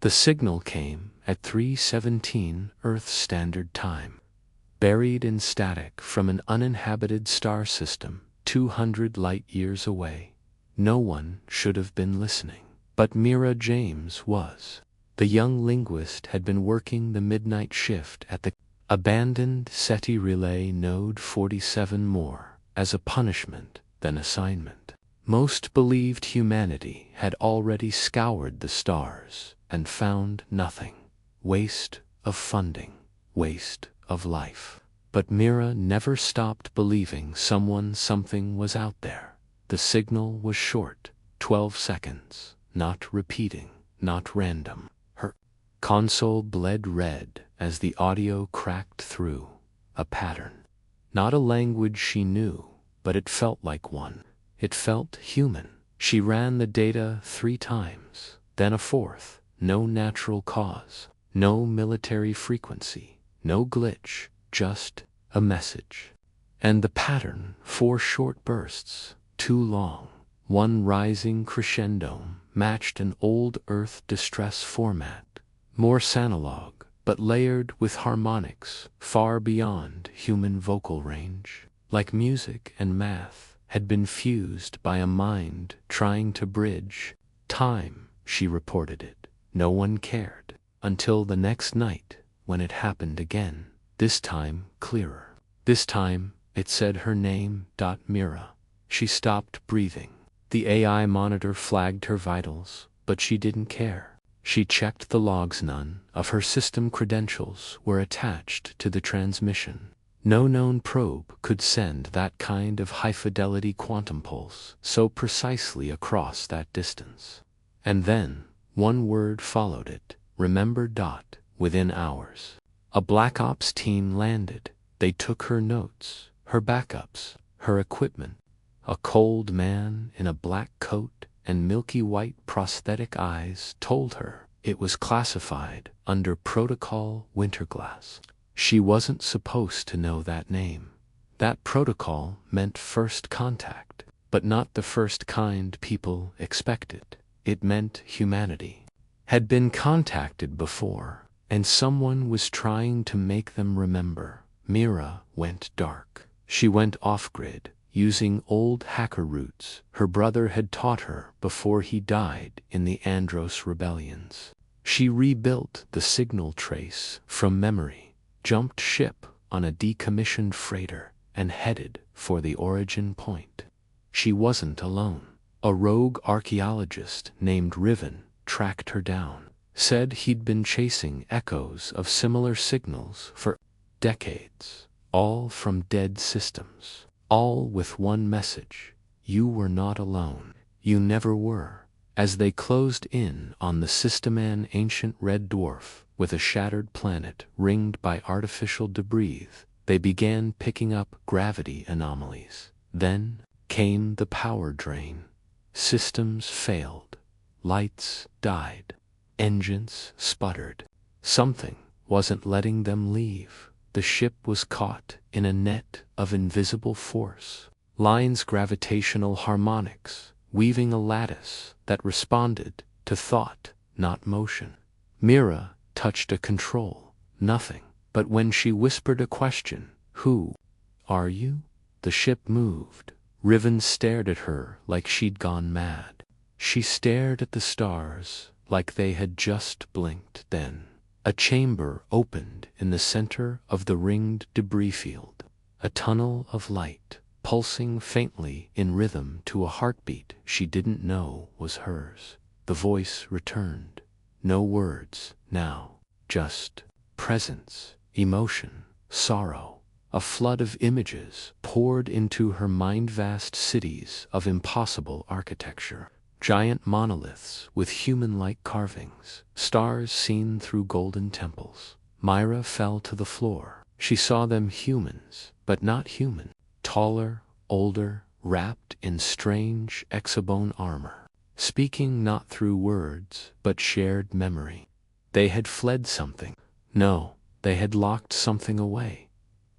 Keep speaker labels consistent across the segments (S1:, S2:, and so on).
S1: The signal came at 3:17 Earth Standard Time, buried in static from an uninhabited star system 200 light-years away. No one should have been listening, but Mara James was. The young linguist had been working the midnight shift at the abandoned SETI Relay Node 47 more as a punishment than assignment. Most believed humanity had already scoured the stars and found nothing. Waste of funding, waste of life. But Mira never stopped believing something was out there. The signal was short, 12 seconds, not repeating, not random. Her console bled red as the audio cracked through. A pattern. Not a language she knew, but it felt like one. It felt human. She ran the data 3 times, then a 4th. No natural cause, no military frequency, no glitch, just a message. And the pattern, 4 short bursts, too long, one rising crescendo, matched an old Earth distress format, Morse analog, but layered with harmonics far beyond human vocal range, like music and math had been fused by a mind trying to bridge time. She reported it. No one cared, until the next night, when it happened again, this time clearer. This time, it said her name, Mira. She stopped breathing. The AI monitor flagged her vitals, but she didn't care. She checked the logs. None of her system credentials were attached to the transmission. No known probe could send that kind of high-fidelity quantum pulse so precisely across that distance. And then, one word followed it. Remember. Within hours, a Black Ops team landed. They took her notes, her backups, her equipment. A cold man in a black coat and milky white prosthetic eyes told her it was classified under Protocol Winterglass. She wasn't supposed to know that name. That protocol meant first contact, but not the first kind people expected. It meant humanity had been contacted before, and someone was trying to make them remember. Mira went dark. She went off-grid, using old hacker routes her brother had taught her before he died in the Andros rebellions. She rebuilt the signal trace from memory, jumped ship on a decommissioned freighter, and headed for the origin point. She wasn't alone. A rogue archaeologist named Riven tracked her down, said he'd been chasing echoes of similar signals for decades, all from dead systems, all with one message: you were not alone. You never were. As they closed in on the Systeman ancient red dwarf with a shattered planet ringed by artificial debris, they began picking up gravity anomalies. Then came the power drain. Systems failed. Lights died. Engines sputtered. Something wasn't letting them leave. The ship was caught in a net of invisible force. Lines, gravitational harmonics, weaving a lattice that responded to thought, not motion. Mira touched a control. Nothing. But when she whispered a question, "Who are you?" the ship moved. Riven stared at her like she'd gone mad. She stared at the stars like they had just blinked. Then a chamber opened in the center of the ringed debris field. A tunnel of light, pulsing faintly in rhythm to a heartbeat she didn't know was hers. The voice returned. No words now, just presence, emotion, sorrow. A flood of images poured into her mind, vast cities of impossible architecture, giant monoliths with human-like carvings, stars seen through golden temples. Mira fell to the floor. She saw them humans, but not human. Taller, older, wrapped in strange exobone armor, speaking not through words, but shared memory. They had fled something. No, they had locked something away.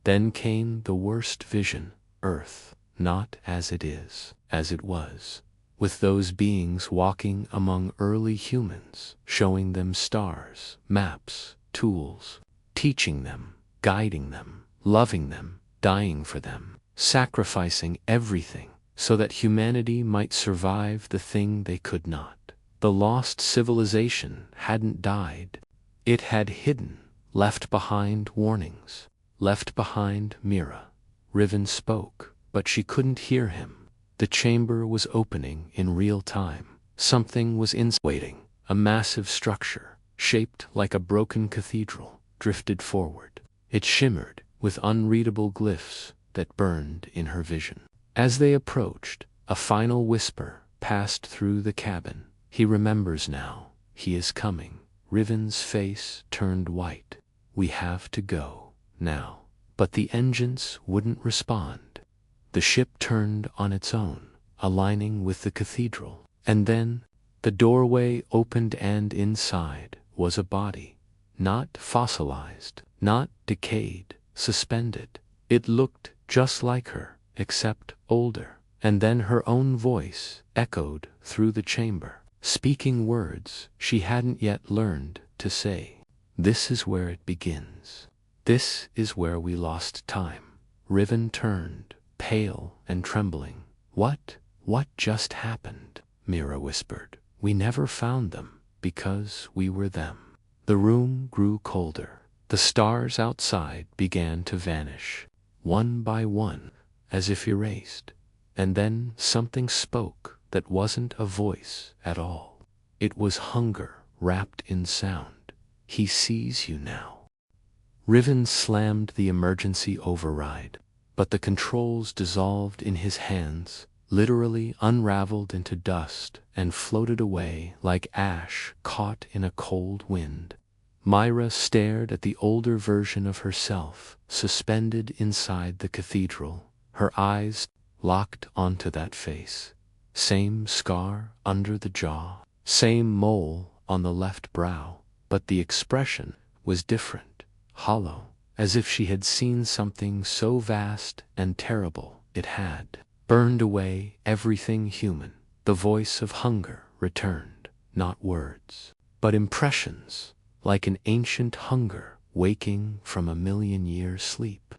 S1: Then came the worst vision: Earth, not as it is, as it was, with those beings walking among early humans, showing them stars, maps, tools, teaching them, guiding them, loving them, dying for them, sacrificing everything so that humanity might survive the thing they could not. The lost civilization hadn't died. It had hidden, left behind warnings, left behind Mira. Riven spoke, but she couldn't hear him. The chamber was opening in real time. Something was waiting. A massive structure, shaped like a broken cathedral, drifted forward. It shimmered with unreadable glyphs that burned in her vision. As they approached, a final whisper passed through the cabin. He remembers now. He is coming. Riven's face turned white. We have to go, now. But the engines wouldn't respond. The ship turned on its own, aligning with the cathedral. And then, the doorway opened and inside was a body. Not fossilized, not decayed, suspended. It looked just like her, except older. And then her own voice echoed through the chamber, speaking words she hadn't yet learned to say. This is where it begins. This is where we lost time. Riven turned, pale and trembling. What just happened? Mira whispered. We never found them, because we were them. The room grew colder. The stars outside began to vanish, one by one, as if erased. And then something spoke that wasn't a voice at all. It was hunger wrapped in sound. He sees you now. Riven slammed the emergency override, but the controls dissolved in his hands, literally unraveled into dust and floated away like ash caught in a cold wind. Mara stared at the older version of herself, suspended inside the cathedral, her eyes locked onto that face. Same scar under the jaw, same mole on the left brow, but the expression was different, hollow, as if she had seen something so vast and terrible it had burned away everything human. The voice of hunger returned, not words, but impressions, like an ancient hunger waking from a million-year sleep.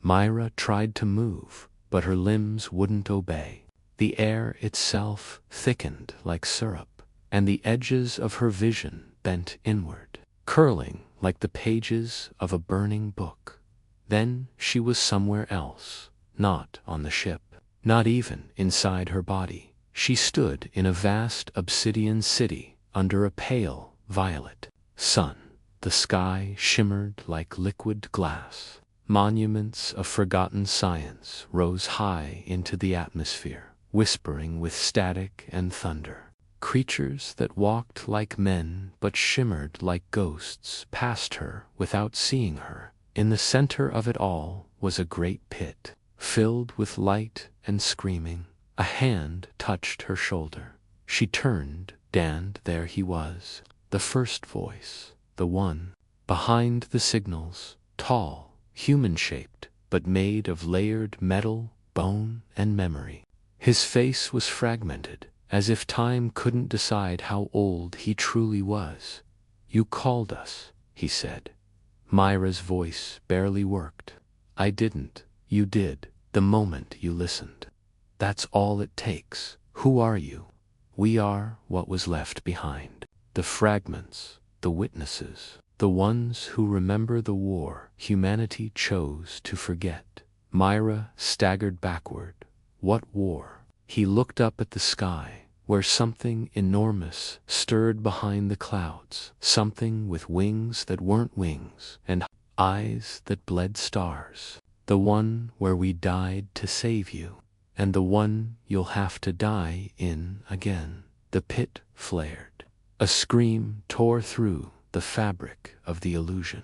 S1: Mara tried to move, but her limbs wouldn't obey. The air itself thickened like syrup, and the edges of her vision bent inward, curling like the pages of a burning book. Then she was somewhere else, not on the ship, not even inside her body. She stood in a vast obsidian city under a pale violet sun. The sky shimmered like liquid glass. Monuments of forgotten science rose high into the atmosphere, whispering with static and thunder. Creatures that walked like men but shimmered like ghosts passed her without seeing her. In the center of it all was a great pit, filled with light and screaming. A hand touched her shoulder. She turned, and there he was, the first voice, the one behind the signals, tall, human-shaped, but made of layered metal, bone, and memory. His face was fragmented, as if time couldn't decide how old he truly was. You called us, he said. Myra's voice barely worked. I didn't. You did, the moment you listened. That's all it takes. Who are you? We are what was left behind. The fragments, the witnesses, the ones who remember the war humanity chose to forget. Mara staggered backward. What war? He looked up at the sky, where something enormous stirred behind the clouds, something with wings that weren't wings, and eyes that bled stars. The one where we died to save you, and the one you'll have to die in again. The pit flared. A scream tore through the fabric of the illusion.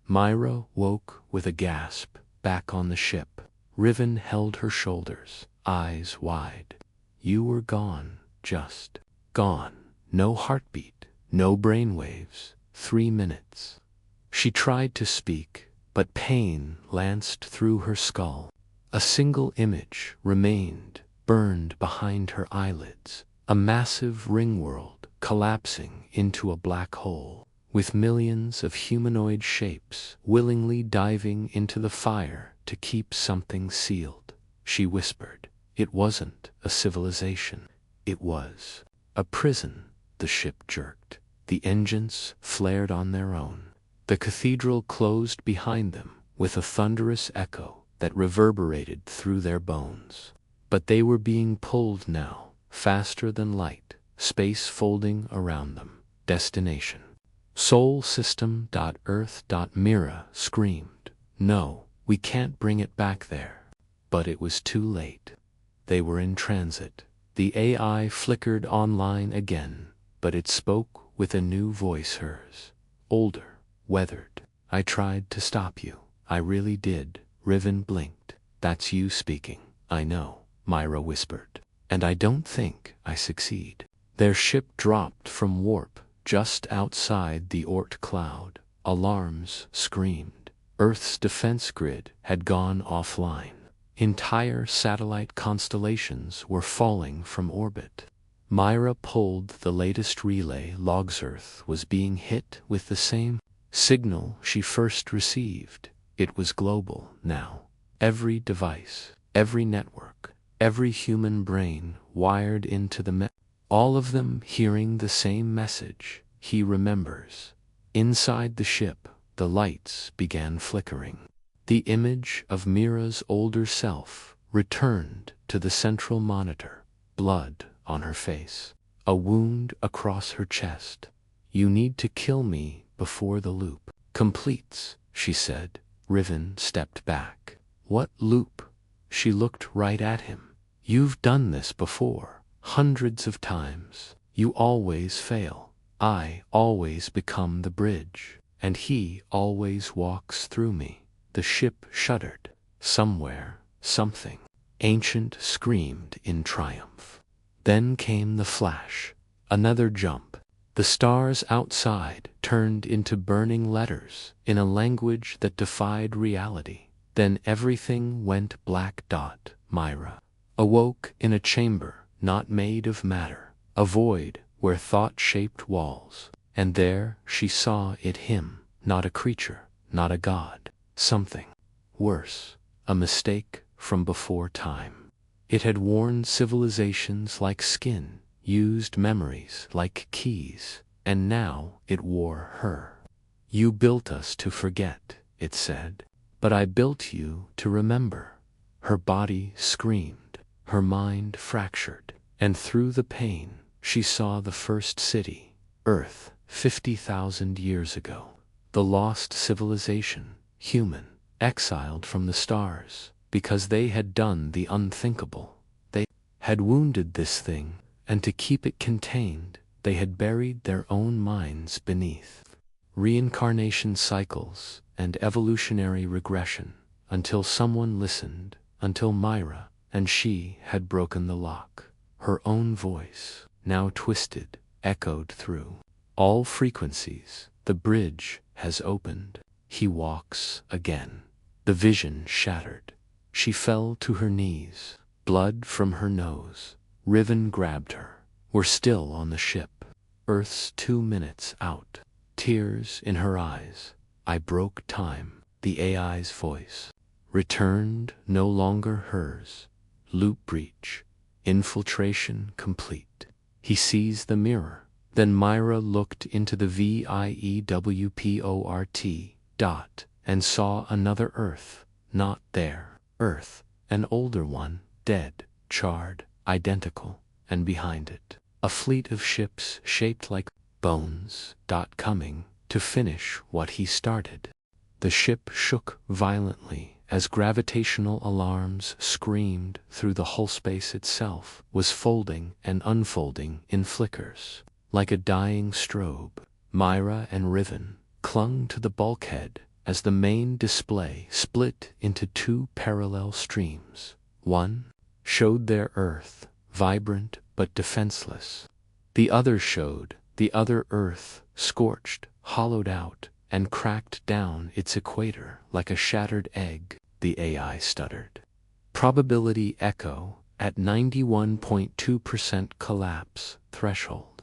S1: Mara woke with a gasp, back on the ship. Riven held her shoulders, eyes wide. You were gone, just gone. No heartbeat, no brainwaves. 3 minutes. She tried to speak, but pain lanced through her skull. A single image remained, burned behind her eyelids, a massive ring world collapsing into a black hole, with millions of humanoid shapes willingly diving into the fire to keep something sealed. She whispered, "It wasn't a civilization. It was a prison." The ship jerked. The engines flared on their own. The cathedral closed behind them with a thunderous echo that reverberated through their bones. But they were being pulled now, faster than light, space folding around them. Destination. Sol System. Earth. Mara screamed, "No, we can't bring it back there." But it was too late. They were in transit. The AI flickered online again, but it spoke with a new voice, hers. Older, weathered. "I tried to stop you. I really did." Riven blinked. "That's you speaking." "I know," Mara whispered. "And I don't think I succeed." Their ship dropped from warp just outside the Oort cloud. Alarms screamed. Earth's defense grid had gone offline. Entire satellite constellations were falling from orbit. Mara pulled the latest relay logs. Earth was being hit with the same signal she first received. It was global now. Every device, every network, every human brain wired into the all of them hearing the same message. "He remembers." Inside the ship, the lights began flickering. The image of Mira's older self returned to the central monitor, blood on her face, a wound across her chest. "You need to kill me before the loop completes," she said. Riven stepped back. "What loop?" She looked right at him. "You've done this before, hundreds of times. You always fail. I always become the bridge, and he always walks through me." The ship shuddered. Somewhere, something ancient screamed in triumph. Then came the flash. Another jump. The stars outside turned into burning letters in a language that defied reality. Then everything went black. Mara awoke in a chamber not made of matter, a void where thought shaped walls. And there she saw it, him, not a creature, not a god. Something worse, a mistake from before time. It had worn civilizations like skin, used memories like keys, and now it wore her. "You built us to forget," it said, "but I built you to remember." Her body screamed, her mind fractured, and through the pain she saw the first city, Earth, 50,000 years ago. The lost civilization, human, exiled from the stars, because they had done the unthinkable. They had wounded this thing, and to keep it contained, they had buried their own minds beneath. Reincarnation cycles and evolutionary regression, until someone listened, until Mara and she had broken the lock. Her own voice, now twisted, echoed through all frequencies. "The bridge has opened. He walks again." The vision shattered. She fell to her knees, blood from her nose. Riven grabbed her. "We're still on the ship. Earth's 2 minutes out." Tears in her eyes. "I broke time." The AI's voice returned, no longer hers. Loop breach. Infiltration complete. He seized the mirror. Then Mara looked into the VIEWPORT and saw another Earth, not their Earth, an older one, dead, charred, identical, and behind it, a fleet of ships shaped like bones, coming to finish what he started. The ship shook violently as gravitational alarms screamed through the hull. Space itself was folding and unfolding in flickers, like a dying strobe. Mara and Riven clung to the bulkhead as the main display split into 2 parallel streams. One showed their Earth, vibrant but defenseless. The other showed the other Earth, scorched, hollowed out, and cracked down its equator like a shattered egg. The AI stuttered. "Probability echo," at 91.2% collapse threshold.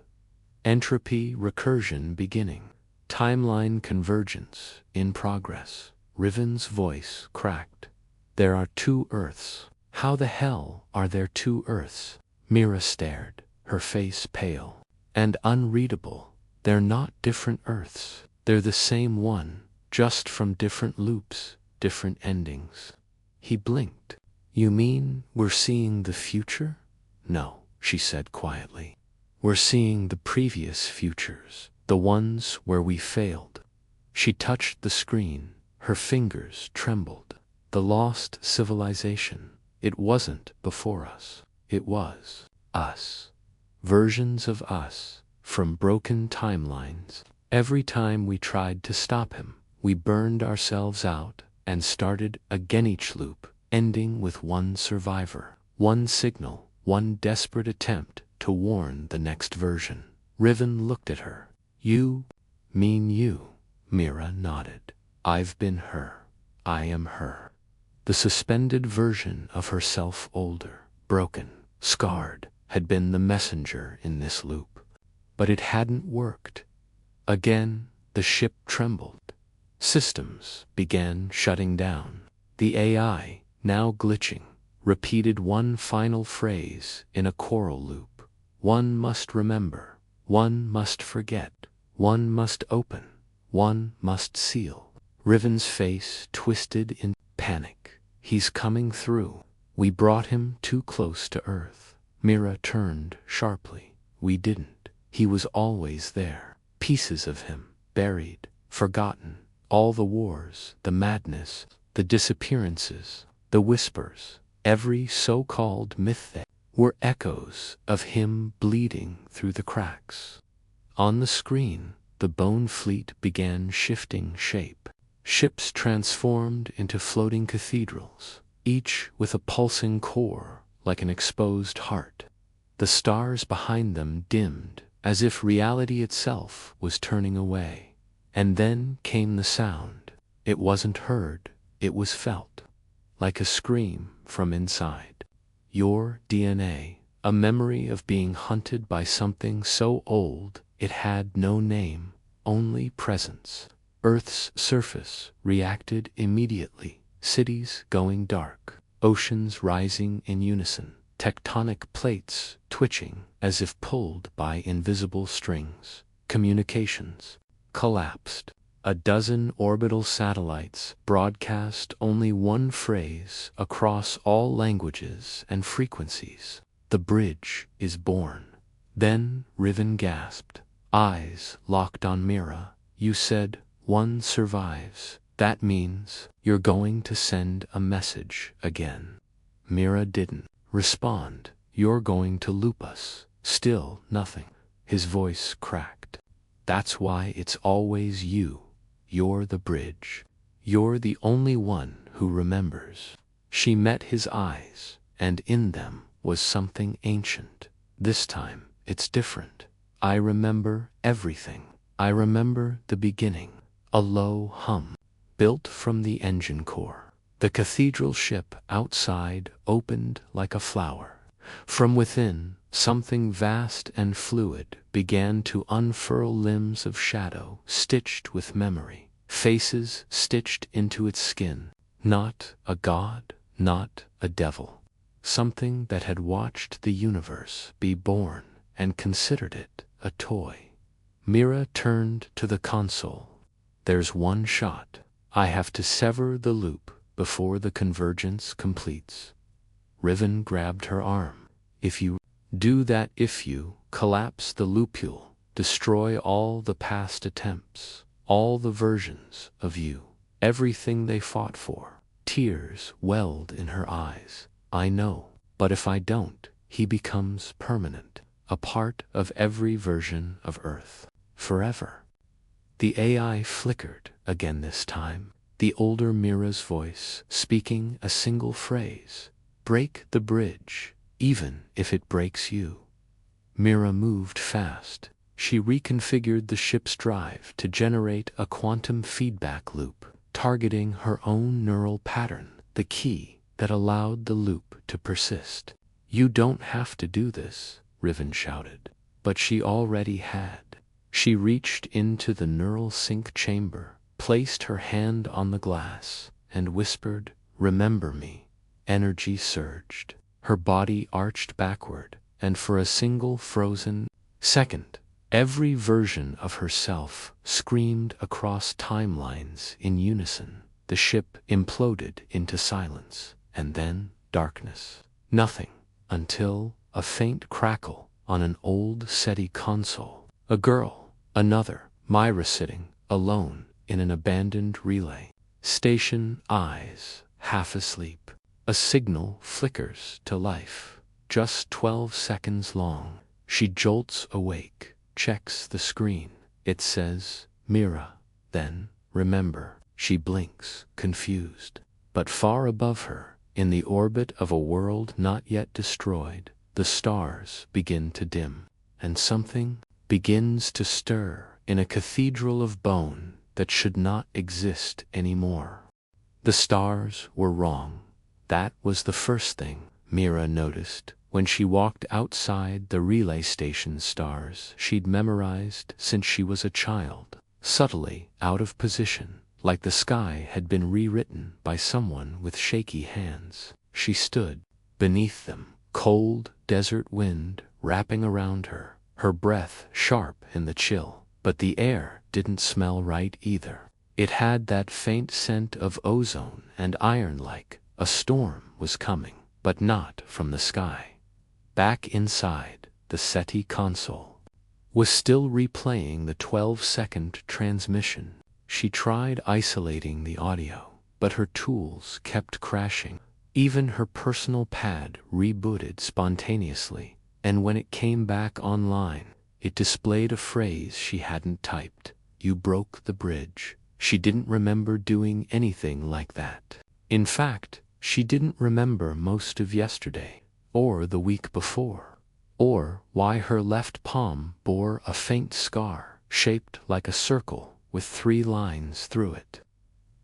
S1: Entropy recursion beginning. Timeline convergence in progress. Riven's voice cracked. There are two Earths. How the hell are there two Earths? Mira stared, her face pale and unreadable. They're not different Earths. They're the same one, just from different loops, different endings. He blinked. You mean we're seeing the future? No, she said quietly. We're seeing the previous futures, the ones where we failed. She touched the screen, her fingers trembled. The lost civilization. It wasn't before us. It was us. Versions of us, from broken timelines. Every time we tried to stop him, we burned ourselves out and started again, each loop ending with one survivor, one signal, one desperate attempt to warn the next version. Riven looked at her. You mean you? Mira nodded. I've been her. I am her. The suspended version of herself, older, broken, scarred, had been the messenger in this loop. But it hadn't worked. Again, the ship trembled. Systems began shutting down. The AI, now glitching, repeated one final phrase in a choral loop. One must remember. One must forget. One must open. One must seal. Riven's face twisted in panic. He's coming through. We brought him too close to Earth. Mira turned sharply. We didn't. He was always there. Pieces of him, buried, forgotten. All the wars, the madness, the disappearances, the whispers, every so-called myth were echoes of him bleeding through the cracks. On the screen, the bone fleet began shifting shape. Ships transformed into floating cathedrals, each with a pulsing core like an exposed heart. The stars behind them dimmed, as if reality itself was turning away. And then came the sound. It wasn't heard, it was felt, like a scream from inside. Your DNA, a memory of being hunted by something so old it had no name, only presence. Earth's surface reacted immediately, cities going dark, oceans rising in unison, tectonic plates twitching as if pulled by invisible strings. Communications collapsed. A dozen orbital satellites broadcast only one phrase across all languages and frequencies. The bridge is born. Then Riven gasped, eyes locked on Mira. You said one survives. That means you're going to send a message again. Mira didn't respond. You're going to loop us. Still nothing. His voice cracked. That's why it's always you. You're the bridge. You're the only one who remembers. She met his eyes, and in them was something ancient. This time, it's different. I remember everything. I remember the beginning. A low hum, built from the engine core. The cathedral ship outside opened like a flower. From within, something vast and fluid began to unfurl, limbs of shadow stitched with memory, faces stitched into its skin. Not a god, not a devil. Something that had watched the universe be born and considered it a toy. Mira turned to the console. There's one shot. I have to sever the loop before the convergence completes. Riven grabbed her arm. If you do that, if you collapse the loopule, destroy all the past attempts, all the versions of you, everything they fought for. Tears welled in her eyes. I know, but if I don't, he becomes permanent, a part of every version of Earth, forever. The AI flickered again, this time, the older Mira's voice speaking a single phrase. Break the bridge, even if it breaks you. Mira moved fast. She reconfigured the ship's drive to generate a quantum feedback loop, targeting her own neural pattern, the key that allowed the loop to persist. "You don't have to do this," Riven shouted. But she already had. She reached into the neural sync chamber, placed her hand on the glass, and whispered, "Remember me." Energy surged. Her body arched backward, and for a single frozen second, every version of herself screamed across timelines in unison. The ship imploded into silence, and then darkness. Nothing, until a faint crackle on an old SETI console. A girl, another, Myra sitting, alone, in an abandoned relay station, eyes half asleep. A signal flickers to life, just 12 seconds long. She jolts awake, checks the screen. It says, "Mira." Then, "Remember." She blinks, confused. But far above her, in the orbit of a world not yet destroyed, the stars begin to dim, and something begins to stir in a cathedral of bone that should not exist anymore. The stars were wrong. That was the first thing Mira noticed when she walked outside the relay station's stars she'd memorized since she was a child, subtly out of position, like the sky had been rewritten by someone with shaky hands. She stood beneath them, cold desert wind wrapping around her, her breath sharp in the chill. But the air didn't smell right either. It had that faint scent of ozone and iron, like a storm was coming, but not from the sky. Back inside, the SETI console was still replaying the 12-second transmission. She tried isolating the audio, but her tools kept crashing. Even her personal pad rebooted spontaneously, and when it came back online, it displayed a phrase she hadn't typed. "You broke the bridge." She didn't remember doing anything like that. In fact, she didn't remember most of yesterday, or the week before, or why her left palm bore a faint scar shaped like a circle with 3 lines through it.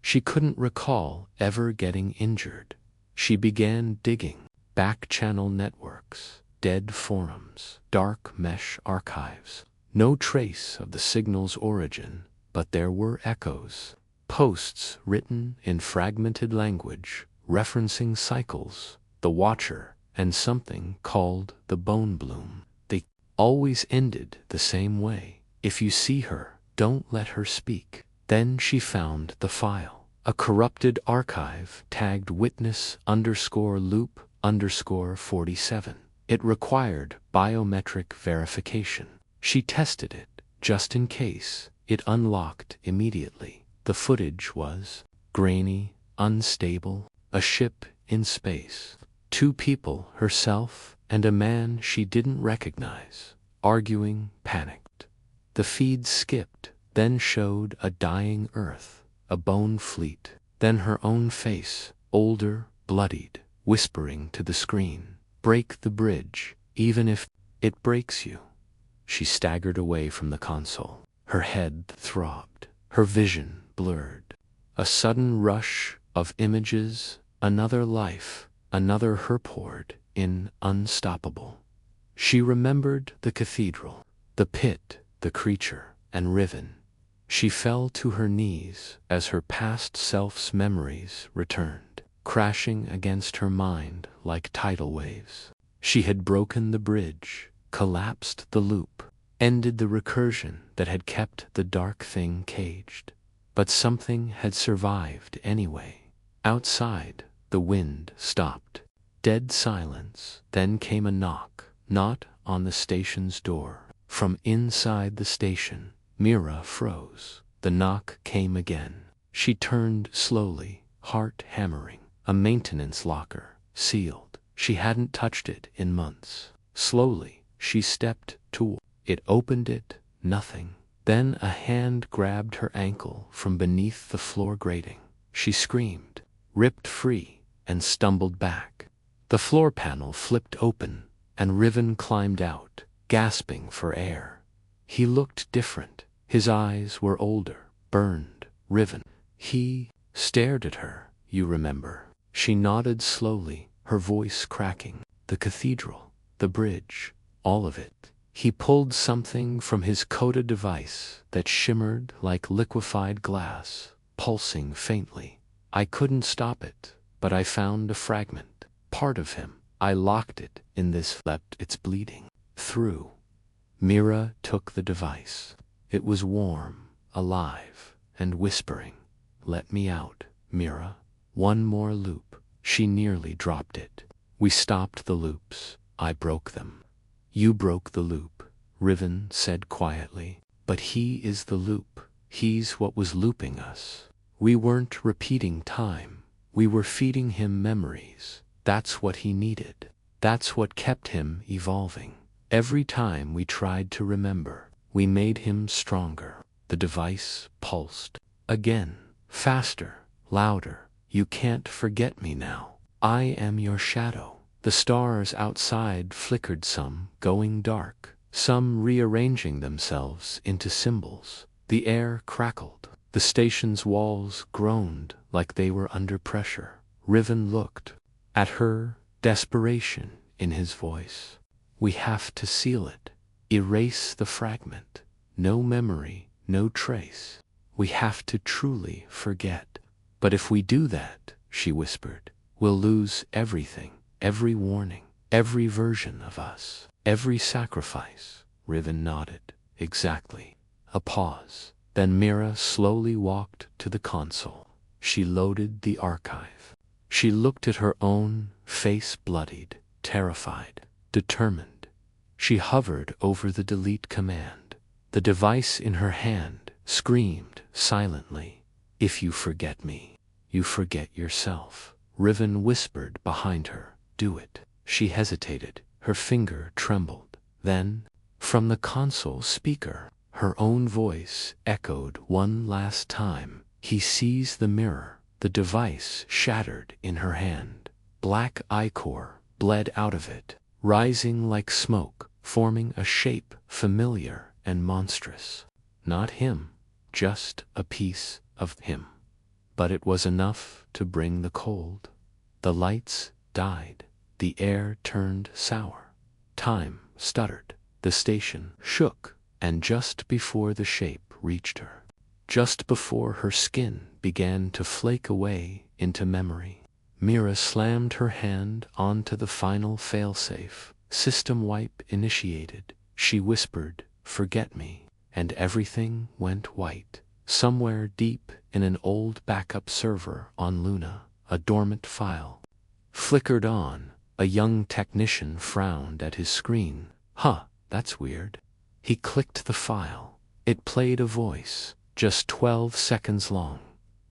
S1: She couldn't recall ever getting injured. She began digging back-channel networks, dead forums, dark mesh archives. No trace of the signal's origin, but there were echoes. Posts written in fragmented language, referencing cycles, the Watcher, and something called the Bone Bloom. They always ended the same way. "If you see her, don't let her speak." Then she found the file. A corrupted archive tagged witness_loop_47. It required biometric verification. She tested it, just in case. It unlocked immediately. The footage was grainy, unstable, a ship in space, 2 people, herself and a man she didn't recognize, arguing, panicked. The feed skipped, then showed a dying Earth, a bone fleet, then her own face, older, bloodied, whispering to the screen, "Break the bridge, even if it breaks you." She staggered away from the console. Her head throbbed, her vision blurred. A sudden rush of images, another life, another her poured in, unstoppable. She remembered the cathedral, the pit, the creature, and Riven. She fell to her knees as her past self's memories returned, crashing against her mind like tidal waves. She had broken the bridge, collapsed the loop, ended the recursion that had kept the dark thing caged. But something had survived anyway. Outside, the wind stopped. Dead silence. Then came a knock, not on the station's door. From inside the station, Mira froze. The knock came again. She turned slowly, heart hammering. A maintenance locker, sealed. She hadn't touched it in months. Slowly, she stepped toward it, opened it, nothing. Then a hand grabbed her ankle from beneath the floor grating. She screamed, ripped free, and stumbled back. The floor panel flipped open, and Riven climbed out, gasping for air. He looked different. His eyes were older, burned. "Riven." He stared at her. "You remember?" She nodded slowly, her voice cracking. the cathedral, the bridge, all of it. He pulled something from his coda device that shimmered like liquefied glass, pulsing faintly. I couldn't stop it, but I found a fragment, part of him. I locked it in this leapt, it's bleeding through. Mira took the device. It was warm, alive, and whispering. Let me out, Mira. One more loop. She nearly dropped it. We stopped the loops. I broke them. You broke the loop, Riven said quietly. But he is the loop. He's what was looping us. We weren't repeating time. We were feeding him memories. That's what he needed. That's what kept him evolving. Every time we tried to remember, we made him stronger. The device pulsed. Again, faster, louder. You can't forget me now. I am your shadow. The stars outside flickered, some going dark, some rearranging themselves into symbols. The air crackled. The station's walls groaned like they were under pressure. Riven looked at her, desperation in his voice. We have to seal it. Erase the fragment. No memory, no trace. We have to truly forget. But if we do that, she whispered, we'll lose everything. Every warning, every version of us, every sacrifice. Riven nodded. Exactly. A pause. Then Mira slowly walked to the console. She loaded the archive. She looked at her own face, bloodied, terrified, determined. She hovered over the delete command. The device in her hand screamed silently. If you forget me, you forget yourself. Riven whispered behind her. Do it. She hesitated. Her finger trembled. Then, from the console speaker, her own voice echoed one last time. He sees the mirror. The device shattered in her hand. Black ichor bled out of it, rising like smoke, forming a shape familiar and monstrous. Not him, just a piece of him. But it was enough to bring the cold. The lights died. The air turned sour. Time stuttered. The station shook. And just before the shape reached her, just before her skin began to flake away into memory, Mira slammed her hand onto the final failsafe. System wipe initiated. She whispered, forget me. And everything went white. Somewhere deep in an old backup server on Luna, a dormant file flickered on. A young technician frowned at his screen. Huh, that's weird. He clicked the file. It played a voice, just 12 seconds long.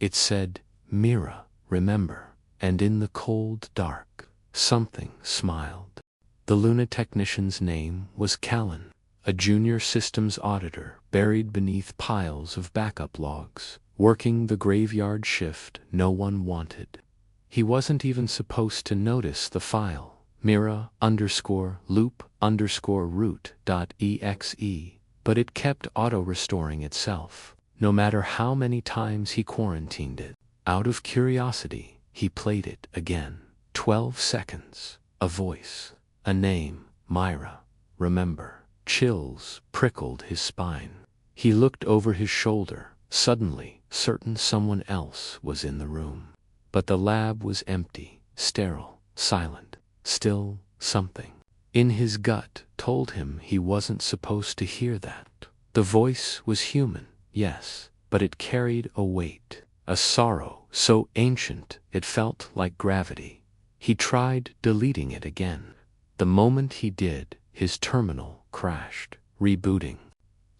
S1: It said, Mira, remember. And in the cold dark, something smiled. The Luna technician's name was Callan, a junior systems auditor buried beneath piles of backup logs, working the graveyard shift no one wanted. He wasn't even supposed to notice the file, Mira_loop_root.exe, but it kept auto-restoring itself, no matter how many times he quarantined it. Out of curiosity, he played it again. 12 seconds. A voice. A name. Myra. Remember. Chills prickled his spine. He looked over his shoulder, suddenly certain someone else was in the room. But the lab was empty, sterile, silent. Still, something in his gut told him he wasn't supposed to hear that. The voice was human, yes, but it carried a weight, a sorrow so ancient it felt like gravity. He tried deleting it again. The moment he did, his terminal crashed, rebooting.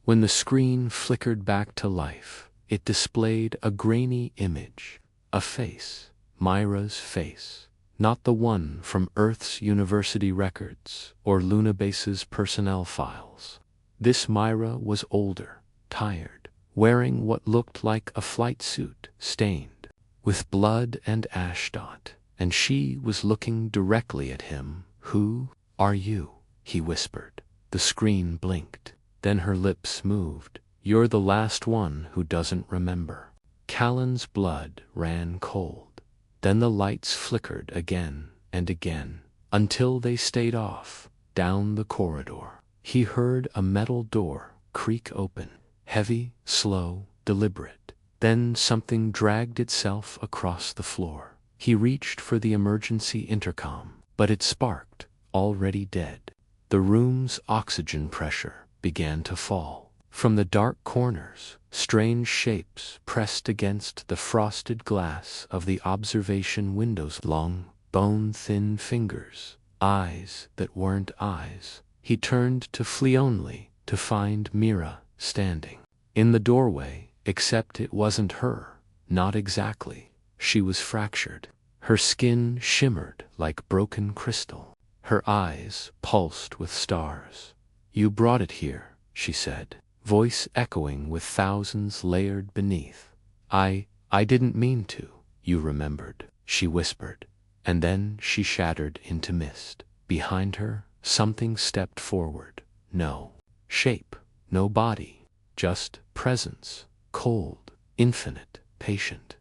S1: When the screen flickered back to life, it displayed a grainy image. A face. Myra's face. Not the one from Earth's university records or Lunabase's personnel files. This Myra was older, tired, wearing what looked like a flight suit, stained with blood and ashdot, and she was looking directly at him. Who are you? He whispered. The screen blinked. Then her lips moved. You're the last one who doesn't remember. Callan's blood ran cold. Then the lights flickered again and again. until they stayed off, down the corridor. He heard a metal door creak open, heavy, slow, deliberate. Then something dragged itself across the floor. He reached for the emergency intercom, but it sparked, already dead. The room's oxygen pressure began to fall. From the dark corners, strange shapes pressed against the frosted glass of the observation windows. Long, bone-thin fingers, eyes that weren't eyes. He turned to flee only to find Mara standing in the doorway, except it wasn't her. Not exactly. She was fractured. Her skin shimmered like broken crystal. Her eyes pulsed with stars. "You brought it here," she said, voice echoing with thousands layered beneath. I didn't mean to." "You remembered," she whispered, and then she shattered into mist. Behind her, something stepped forward. No shape, no body, just presence, cold, infinite, patient.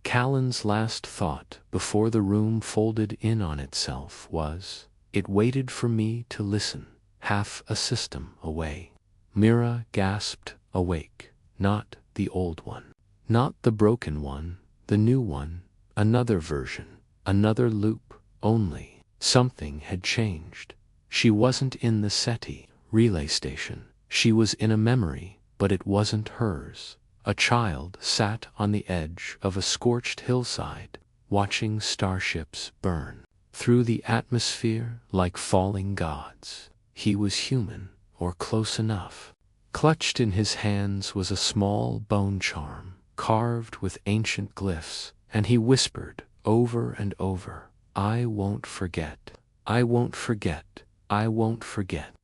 S1: Callan's last thought before the room folded in on itself was, "It waited for me to listen, half a system away." Mara gasped, awake. Not the old one. Not the broken one, the new one, another version, another loop, only. Something had changed. She wasn't in the SETI relay station. She was in a memory, but it wasn't hers. A child sat on the edge of a scorched hillside, watching starships burn through the atmosphere like falling gods. He was human, or close enough. Clutched in his hands was a small bone charm, carved with ancient glyphs, and he whispered over and over, "I won't forget. I won't forget. I won't forget."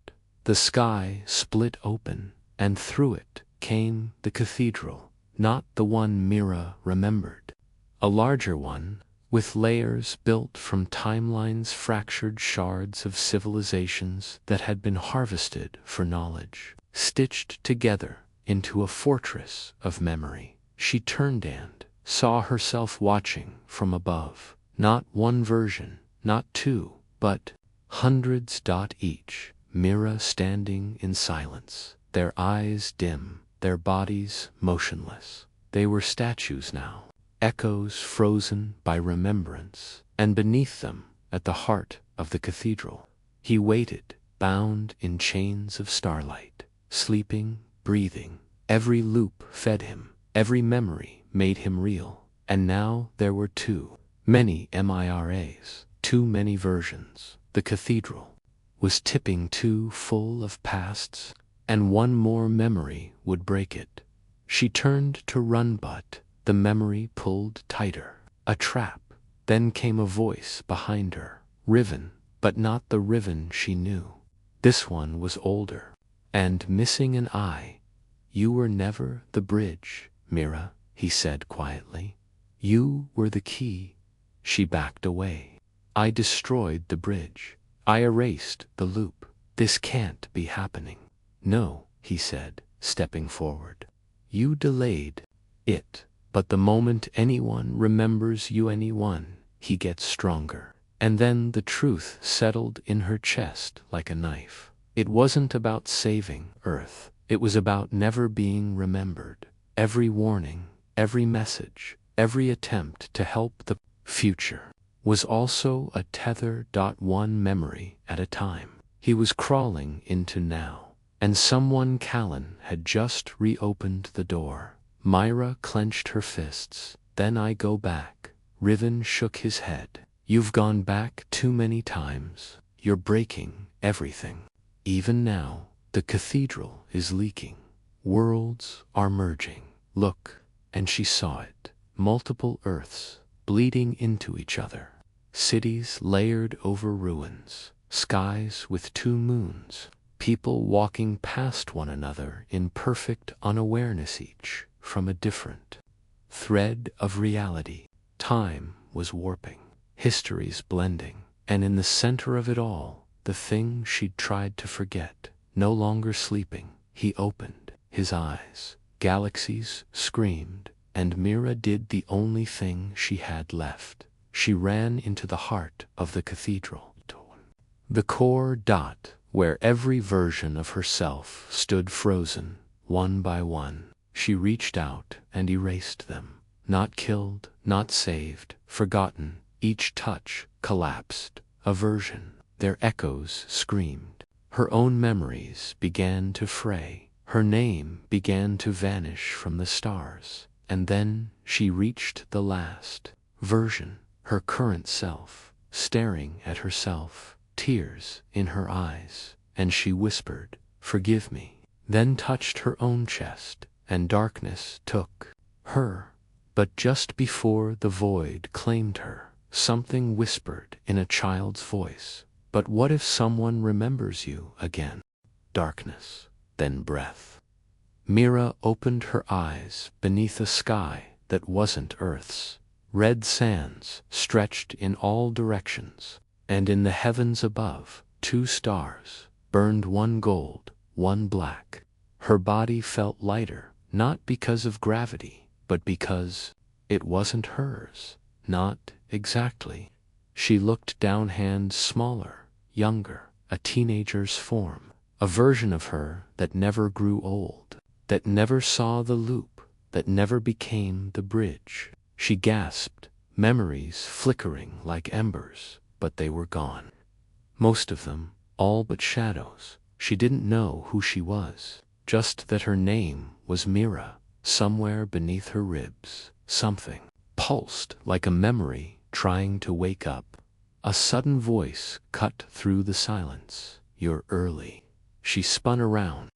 S1: The sky split open, and through it came the cathedral, not the one Mara remembered. A larger one, with layers built from timelines, fractured shards of civilizations that had been harvested for knowledge, stitched together into a fortress of memory. She turned and saw herself watching from above. Not one version, not two, but hundreds. Each, Mara standing in silence, their eyes dim, their bodies motionless. They were statues now, echoes frozen by remembrance, and beneath them, at the heart of the cathedral, he waited, bound in chains of starlight, sleeping, breathing. Every loop fed him, every memory made him real. And now there were too many MIRAs, too many versions. The cathedral was tipping too full of pasts, and one more memory would break it. She turned to run, but the memory pulled tighter. A trap. Then came a voice behind her. Riven, but not the Riven she knew. This one was older, and missing an eye. "You were never the bridge, Mara," he said quietly. "You were the key." She backed away. "I destroyed the bridge. I erased the loop. This can't be happening." "No," he said, stepping forward. "You delayed it, but the moment anyone remembers you, anyone, he gets stronger." And then the truth settled in her chest like a knife. It wasn't about saving Earth. It was about never being remembered. Every warning, every message, every attempt to help the future was also a tether. One memory at a time. He was crawling into now, and someone. Callan had just reopened the door. Mara clenched her fists. "Then I go back." Riven shook his head. "You've gone back too many times. You're breaking everything. Even now, the cathedral is leaking. Worlds are merging. Look." And she saw it. Multiple Earths bleeding into each other. Cities layered over ruins. Skies with two moons. People walking past one another in perfect unawareness, each from a different thread of reality. Time was warping. Histories blending. And in the center of it all, the thing she'd tried to forget. No longer sleeping, he opened his eyes. Galaxies screamed, and Mara did the only thing she had left. She ran into the heart of the cathedral. The core dot, where every version of herself stood frozen, one by one. She reached out and erased them. Not killed, not saved, forgotten. Each touch collapsed. A version. Their echoes screamed. Her own memories began to fray. Her name began to vanish from the stars. And then she reached the last version, her current self, staring at herself, tears in her eyes, and she whispered, "Forgive me," then touched her own chest, and darkness took her. But just before the void claimed her, something whispered in a child's voice, "But what if someone remembers you again?" Darkness, then breath. Mira opened her eyes beneath a sky that wasn't Earth's. Red sands stretched in all directions, and in the heavens above, 2 stars burned, one gold, one black. Her body felt lighter, not because of gravity, but because it wasn't hers. Not exactly. She looked down, hands smaller, younger, a teenager's form, a version of her that never grew old, that never saw the loop, that never became the bridge. She gasped, memories flickering like embers, but they were gone. Most of them, all but shadows. She didn't know who she was, just that her name was Mira. Somewhere beneath her ribs, something pulsed like a memory trying to wake up. A sudden voice cut through the silence. "You're early." She spun around.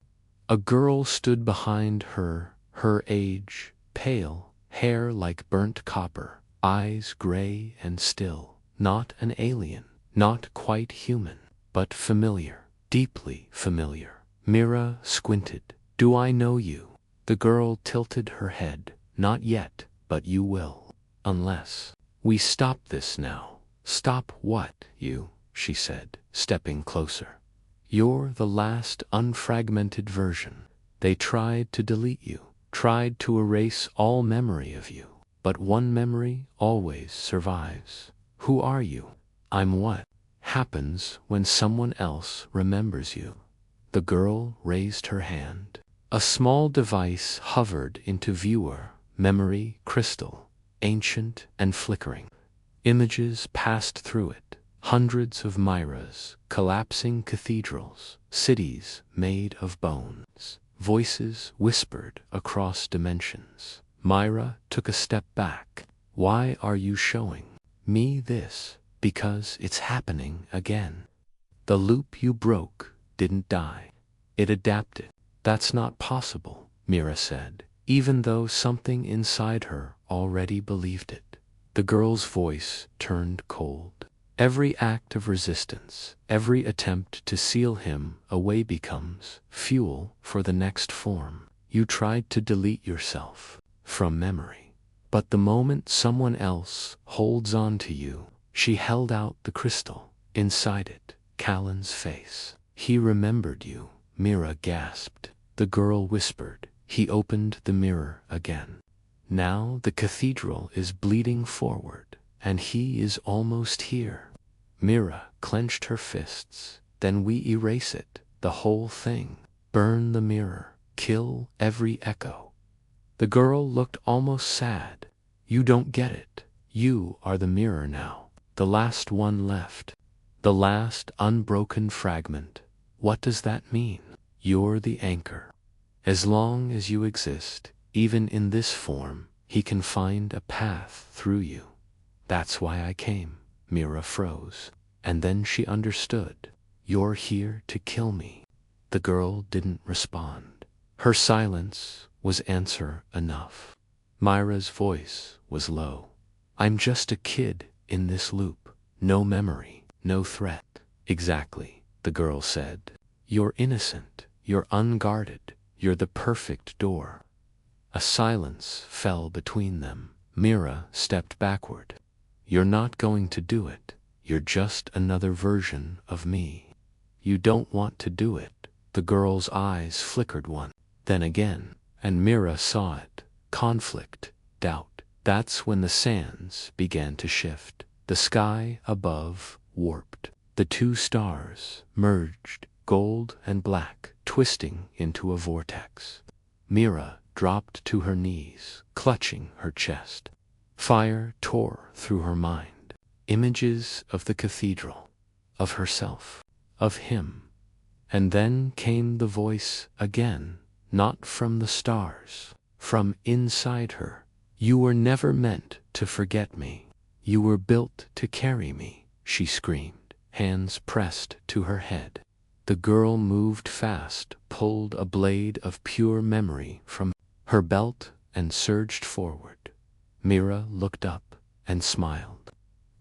S1: A girl stood behind her, her age, pale, hair like burnt copper, eyes gray and still. Not an alien, not quite human, but familiar, deeply familiar. Mira squinted. "Do I know you?" The girl tilted her head. "Not yet, but you will. Unless we stop this now." "Stop what, you?" she said, stepping closer. "You're the last unfragmented version. They tried to delete you, tried to erase all memory of you. But one memory always survives. Who are you?" "I'm what happens when someone else remembers you." The girl raised her hand. A small device hovered into viewer, memory crystal, ancient and flickering. Images passed through it, hundreds of Miras, collapsing cathedrals, cities made of bones. Voices whispered across dimensions. Myra took a step back. "Why are you showing me this?" "Because it's happening again. The loop you broke didn't die. It adapted." "That's not possible," Mira said, even though something inside her already believed it. The girl's voice turned cold. "Every act of resistance, every attempt to seal him away becomes fuel for the next form. You tried to delete yourself from memory. But the moment someone else holds on to you," she held out the crystal. Inside it, Callan's face. "He remembered you," Mira gasped. The girl whispered. "He opened the mirror again. Now the cathedral is bleeding forward, and he is almost here." Mira clenched her fists. "Then we erase it, the whole thing. Burn the mirror, kill every echo." The girl looked almost sad. "You don't get it. You are the mirror now, the last one left, the last unbroken fragment." "What does that mean?" "You're the anchor. As long as you exist, even in this form, he can find a path through you. That's why I came." Mira froze, and then she understood. "You're here to kill me." The girl didn't respond. Her silence was answer enough. Myra's voice was low. "I'm just a kid in this loop. No memory, no threat." "Exactly," the girl said. "You're innocent. You're unguarded. You're the perfect door." A silence fell between them. Mira stepped backward. "You're not going to do it. You're just another version of me." "You don't want to do it." The girl's eyes flickered once, then again, and Mira saw it. Conflict, doubt. That's when the sands began to shift. The sky above warped. The two stars merged, gold and black, twisting into a vortex. Mira dropped to her knees, clutching her chest. Fire tore through her mind. Images of the cathedral, of herself, of him. And then came the voice again, not from the stars, from inside her. "You were never meant to forget me. You were built to carry me," she screamed, hands pressed to her head. The girl moved fast, pulled a blade of pure memory from her belt and surged forward. Mira looked up and smiled.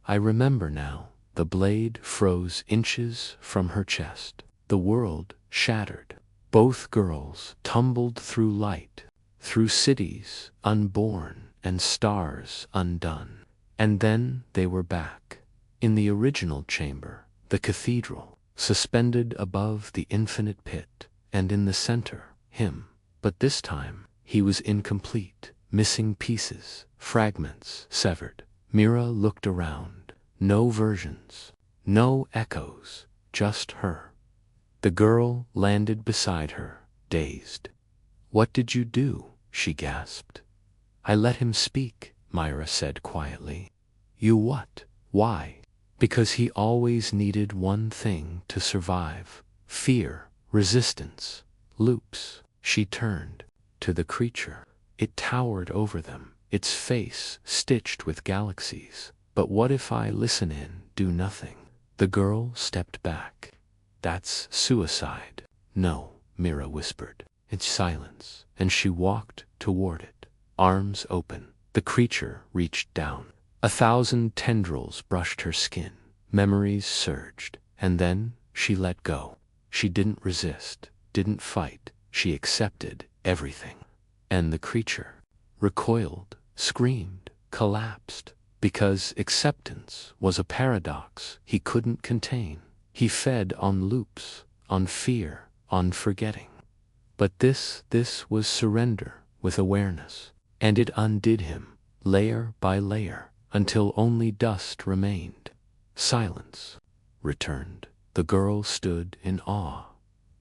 S1: "I remember now." The blade froze inches from her chest. The world shattered. Both girls tumbled through light, through cities unborn and stars undone. And then they were back, in the original chamber, the cathedral, suspended above the infinite pit, and in the center, him. But this time, he was incomplete, missing pieces, fragments, severed. Mira looked around. No versions, no echoes, just her. The girl landed beside her, dazed. "What did you do?" she gasped. "I let him speak," Mira said quietly. "You what? Why?" "Because he always needed one thing to survive. Fear, resistance, loops." She turned to the creature. It towered over them, its face stitched with galaxies. "But what if I listen in, do nothing?" The girl stepped back. "That's suicide." "No," Mira whispered. "It's silence." And she walked toward it, arms open. The creature reached down. 1,000 tendrils brushed her skin. Memories surged. And then she let go. She didn't resist, didn't fight. She accepted everything. And the creature recoiled, screamed, collapsed. Because acceptance was a paradox he couldn't contain. He fed on loops, on fear, on forgetting. But this was surrender with awareness. And it undid him, layer by layer, until only dust remained. Silence returned. The girl stood in awe.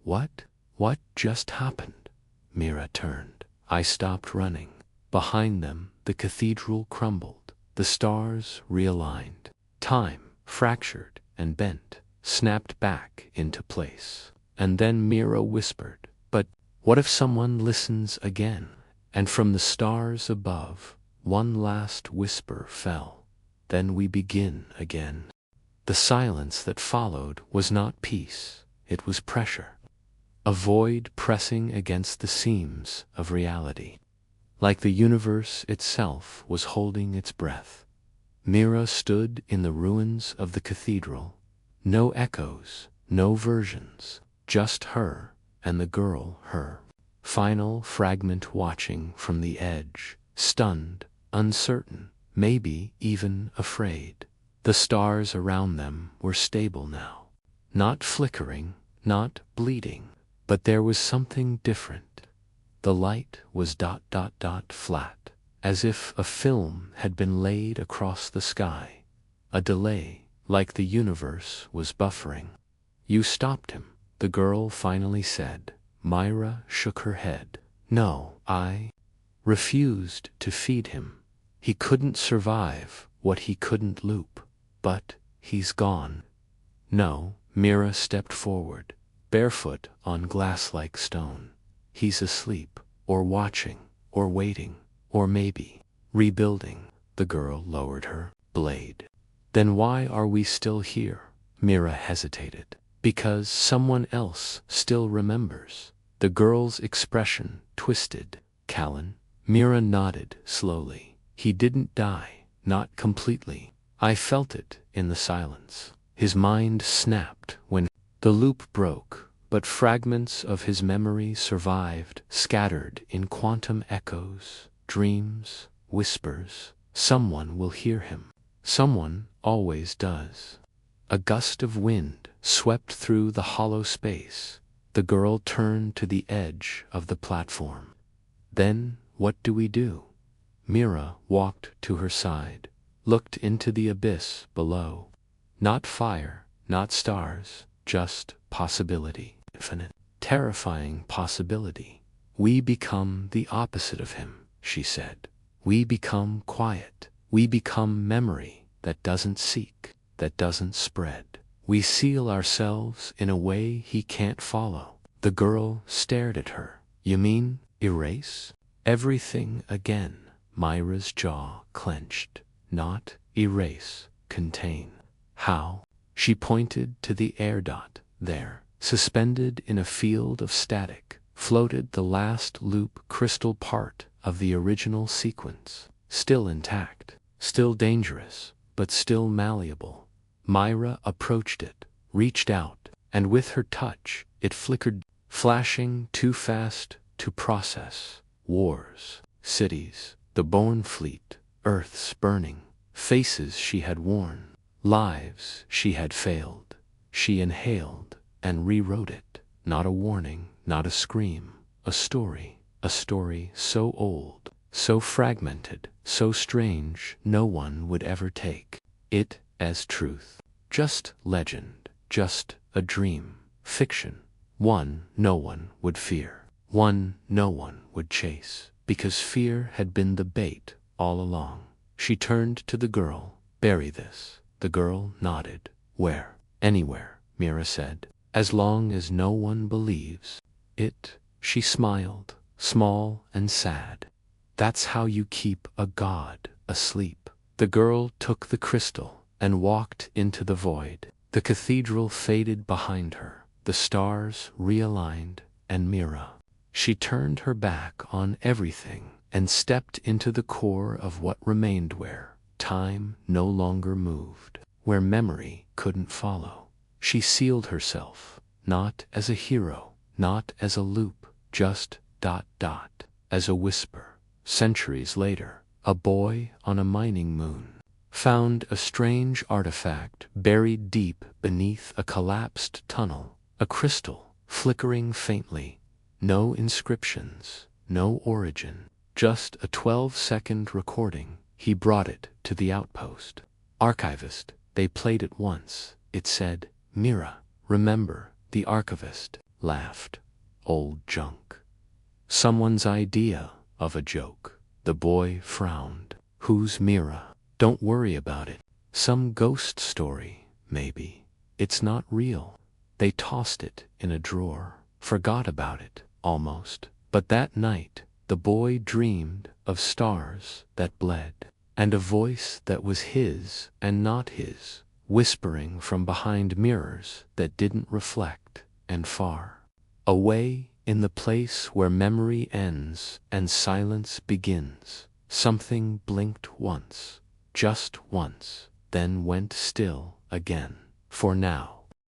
S1: What just happened?" Mira turned. "I stopped running." Behind them, the cathedral crumbled. The stars realigned. Time, fractured and bent, snapped back into place. And then Mira whispered, "But what if someone listens again?" And from the stars above, one last whisper fell. "Then we begin again." The silence that followed was not peace, it was pressure. A void pressing against the seams of reality. Like the universe itself was holding its breath. Mira stood in the ruins of the cathedral. No echoes, no versions, just her and the girl her. Final fragment watching from the edge, stunned, uncertain, maybe even afraid. The stars around them were stable now. Not flickering, not bleeding, but there was something different. The light was flat, as if a film had been laid across the sky. A delay, like the universe was buffering. "You stopped him," the girl finally said. Mira shook her head. "No, I refused to feed him. He couldn't survive what he couldn't loop. But he's gone." "No," Mira stepped forward, barefoot on glass-like stone. "He's asleep, or watching, or waiting, or maybe rebuilding." The girl lowered her blade. "Then why are we still here?" Mira hesitated. "Because someone else still remembers." The girl's expression twisted. "Callan?" Mira nodded slowly. "He didn't die, not completely. I felt it in the silence." His mind snapped when the loop broke, but fragments of his memory survived, scattered in quantum echoes, dreams, whispers. Someone will hear him. Someone always does. A gust of wind swept through the hollow space. The girl turned to the edge of the platform. "Then what do we do?" Mira walked to her side, looked into the abyss below. Not fire, not stars, just possibility, infinite, terrifying possibility. We become the opposite of him, she said. We become quiet. We become memory that doesn't seek, that doesn't spread. We seal ourselves in a way he can't follow. The girl stared at her. You mean erase? Everything again. Myra's jaw clenched. Not erase, contain. How? She pointed to the air dot. There, suspended in a field of static, floated the last loop crystal part of the original sequence. Still intact, still dangerous, but still malleable. Myra approached it, reached out, and with her touch, it flickered, flashing too fast to process. Wars, cities, the Born Fleet, Earth's burning, faces she had worn, lives she had failed. She inhaled and rewrote it. Not a warning, not a scream, a story so old, so fragmented, so strange no one would ever take it as truth. Just legend, just a dream, fiction, one no one would fear, one no one would chase, because fear had been the bait all along. She turned to the girl. Bury this. The girl nodded. Where? Anywhere, Mira said. As long as no one believes it. She smiled, small and sad. That's how you keep a god asleep. The girl took the crystal and walked into the void. The cathedral faded behind her. The stars realigned, and Mira. She turned her back on everything and stepped into the core of what remained, where time no longer moved, where memory couldn't follow. She sealed herself, not as a hero, not as a loop, just ... as a whisper. Centuries later, a boy on a mining moon found a strange artifact buried deep beneath a collapsed tunnel, a crystal flickering faintly. No inscriptions, no origin, just a 12-second recording. He brought it to the outpost. Archivist, they played it once. It said, Mira, remember. The archivist laughed. Old junk. Someone's idea of a joke. The boy frowned. Who's Mira? Don't worry about it. Some ghost story, maybe. It's not real. They tossed it in a drawer, forgot about it, almost. But that night, the boy dreamed of stars that bled, and a voice that was his and not his, whispering from behind mirrors that didn't reflect, and far away in the place where memory ends and silence begins. Something blinked once, just once, then went still again. For now,